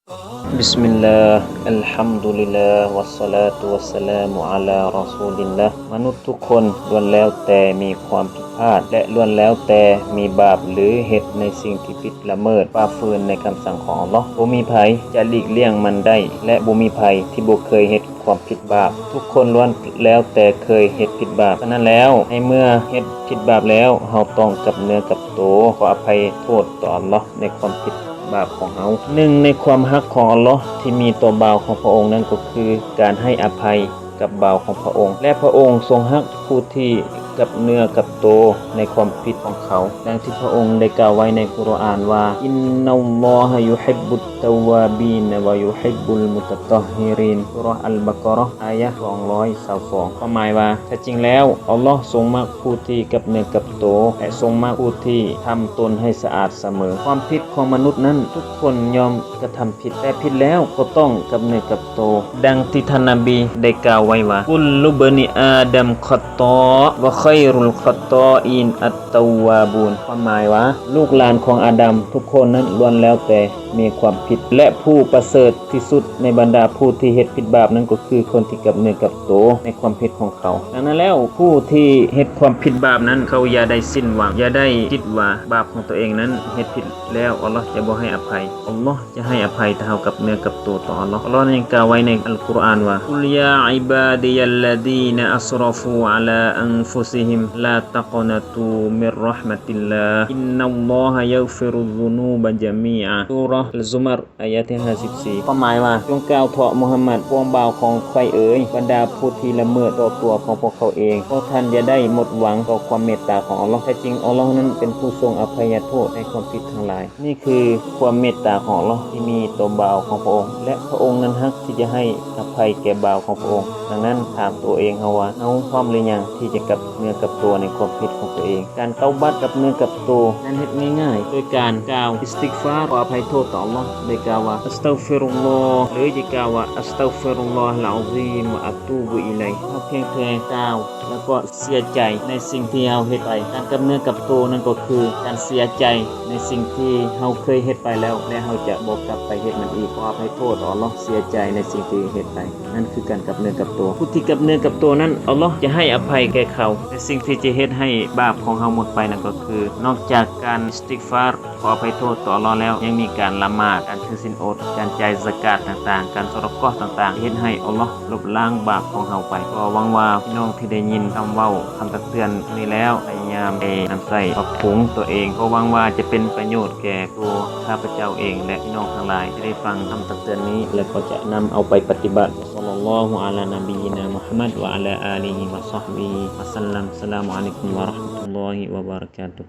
بسم الله الحمد لله والصلاة والسلام على رسول اللهมนุษย์ทุกคนล้วนแล้วแต่มีความผิดพลาดและล้วนแล้วแต่มีบาปหรือเหตุในสิ่งที่ผิดละเมิดฝ่าฝืนในคำสั่งของอัลเลาะห์บ่มีภัยจะหลีกเลี่ยงมันได้และบ่มีภัยที่บ่เคยเฮ็ดความผิดบาปทุกคนล้วนแล้วแต่เคยเฮ็ดผิดบาปฉะนั้นแล้วในเมื่อเฮ็ดผิดบาปแล้วเฮาต้องกับเนื้อกับตัวขออภัยโทษต่ออัลเลาะห์ในความผิดบาปของเฮาหนึ่งในความฮักของอัลเลาะห์ที่มีต่อบ่าวของพระองค์นั้นก็คือการให้อภัยกับบ่าวของพระองค์และพระองค์ทรงฮักผู้ที่กับเนื้อกับตัวในความผิดของเขาดังที่พระองค์ได้กล่าวไว้ในกุรอานว่าอินนัลลอฮะยุฮิบบุตตะวาบีนวะยุฮิบบุลมุตตะฮิรินซูเราะห์อัลบะเกาะเราะห์อายะห์222ความหมายว่าแท้จริงแล้วอัลเลาะห์ทรงมักผู้ที่กับเนื้อกับตัวและทรงมักผู้ที่ทำตนให้สะอาดเสมอความผิดของมนุษย์นั้นทุกคนยอมกระทำผิดแต่ผิดแล้วก็ต้องกับเนื้อกับตัวดังที่ท่านนบีได้กล่าวไว้ว่ากุลลุบนิอาดัมค็อตตอวะค็อยรุลค็อตตออีนอัตตะวาบูนความหมายว่าลูกหลานของอาดัมทุกคนนั้นล้วนแล้วแต่มีความผิดและผู้ประเสริฐที่สุดในบรรดาผู้ที่เฮ็ดผิดบาปนั้นก็คือคนที่กับเนื้อกับตัวในความผิดของเขาดังนั้นแล้วผู้ที่เฮ็ดความผิดบาปนั้นเขาอย่าได้สิ้นหวังอย่าได้คิดว่าบาปของตัวเองนั้นเฮ็ดผิดแล้วอัลเลาะห์จะบ่ให้อภัยอัลเลาะห์จะให้อภัยถ้าเฮากับเนื้อกับตัวต่ออัลเลาะห์นั้นยังกล่าวไว้ในอัลกุรอานว่ากุลยาอิบาดิยัลลดีนอัสรฟูอะลาอันฟุซิฮิมลาตะกนะตูมิรเราะห์มะติลลาฮ์อินนัลลอฮะยัฆฟิรุซซุนูบะญะมีอะซูเราะห์อัลซุมัรอายะห์ที่54ความหมายว่าจงกล่าวเถาะมุฮัมมัดพวกบ่าวของใครเอ๋ยบรรดาผู้ที่ละเมิดต่อตัวของพวกเขาเองเพราะท่านอย่าได้หมดหวังต่อความเมตตาของอัลเลาะห์แท้จริงอัลเลาะห์นั้นเป็นผู้ทรงอภัยโทษในความผิดทั้งหลายนี่คือความเมตตาของอัลเลาะห์ที่มีต่อบ่าวของพระองค์และพระองค์นั้นฮักที่จะให้อภัยแก่บ่าวของพระองค์ดังนั้นถามตัวเองเฮาว่าเฮาพร้อมหรือยังที่จะกับเนื้อกับตัวในความผิดของตัวเองการเตาบัตกับเนื้อกับตัวนั้นเฮ็ดง่ายๆโดยการกล่าวอิสติฆฟารขออภัยโทษต่ออัลเลาะห์โดยกล่าวว่าอัสตัฆฟิรุลลอฮ์หรือจะกล่าวว่าอัสตัฆฟิรุลลอฮุลอะซีมวะอะตูบุอิลัยเฮาเพียงแค่กล่าวแล้วก็เสียใจในสิ่งที่เฮาเฮ็ดไปการกับเนื้อกับตัวนั้นก็คือการเสียใจในสิ่งที่เฮาเคยเฮ็ดไปแล้วและเฮาจะบ่กลับไปเฮ็ดมันอีกขออภัยโทษต่ออัลเลาะห์เสียใจในสิ่งที่เฮ็ดไปนั่นคือการกับเนื้อกับตัวผู้ที่กับเนื้อกับตัวนั้นอัลเลาะห์จะให้อภัยแก่เขาแต่สิ่งที่จะเฮ็ดให้บาปของเฮาหมดไปนั่นก็คือนอกจากการอิสติฆฟารขออภัยโทษต่ออัลเลาะห์แล้วยังมีการละหมาดการถือศีลอดการจ่ายซะกาตต่างๆการซะเราะกอฮ์ต่างๆเฮ็ดให้อัลเลาะห์ลบล้างบาปของเฮาไปก็หวังว่าพี่น้องที่ได้ยินคำเว้าคำตักเตือนนี้แล้วพยายามนำใส่ปรับปรุงตัวเองก็หวังว่าจะเป็นประโยชน์แก่ตัวข้าพเจ้าเองและพี่น้องทั้งหลายที่ได้ฟังคำตักเตือนนี้และก็จะนำเอาไปปฏิบัติศ็อลลัลลอฮุอะลานบีนามุฮัมมัดวะอะลาอาลีฮิวะศอฮบิฮิวะซัลลัมอัสสลามุอะลัยกุมวะเราะห์มะตุลลอฮิวะบะเราะกาตุฮ์